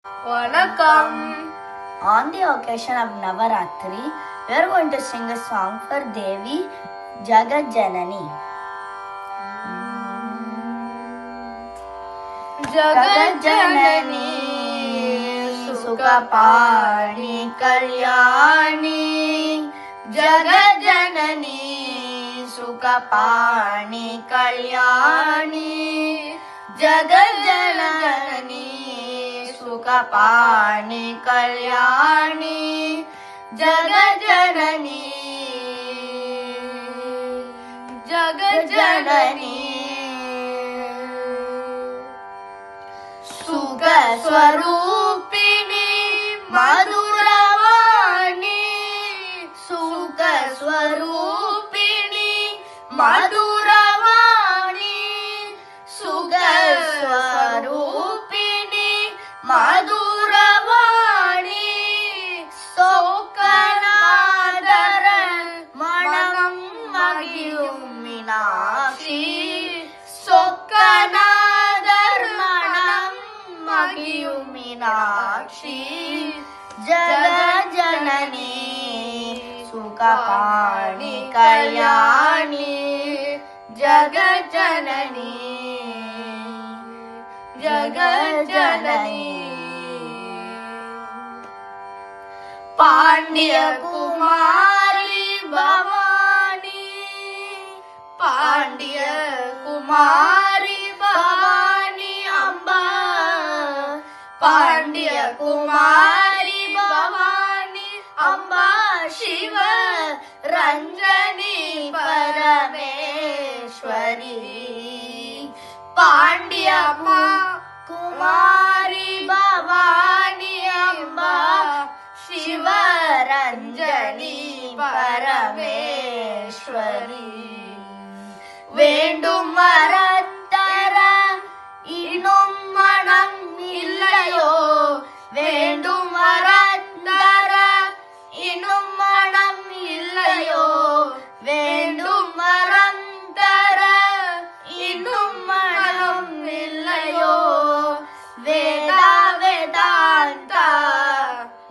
Vanakkam. On the occasion of Navaratri, we are going to sing a song for Devi Jagat Janani. Jagat Janani Sukapani Kalyani. Jagat Janani Sukapani Kalyani. Jagat Janani Sukapani Kalyani. Jagat Janani Jagat Janani Sukha Swarupini Madhuravani. Sukha Swarupini Madhuravani. Sukha Swarupini Madhuravani. Sokkanadaran manam magiyum Meenakshi. Sokkanadar manam magiyum Meenakshi. Jagat Janani Sukapani Kalyani. Jagat Janani Jagat Janani. Pandya Kumari Bhavani. Pandya Kumari Bhavani Amba. Pandya Kumari Bhavani Amba. Shiva Ranjani Parameshwari. Pandya Kumari Bhavani Amba. Shiva Ranjani Parameshwari. வேண்டும் வரத்தர இன்னும் மனம் இல்லையோ. வேண்டும் வரத்தர இன்னும் மனம் இல்லையோ. வேண்டும் வரம் தர இன்னும் மனம் இல்லையோ. வேதா வேதாந்தா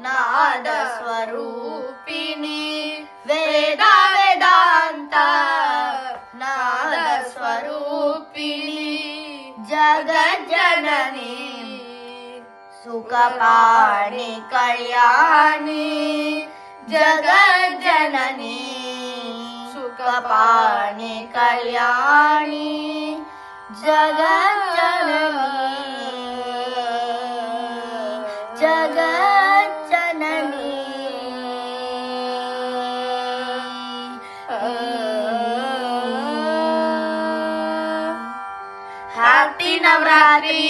நாத ஸ்வரூபிணி. வேதா வேதாந்தா நாத ஸ்வரூபிணி. ஜகத் ஜனனி சுகபாணி கல்யாணி. ஜகத் ஜனனி சுகபாணி கல்யாணி. ஜகத் ஜனனி ஜகத் ஜனனி. Happy Navratri.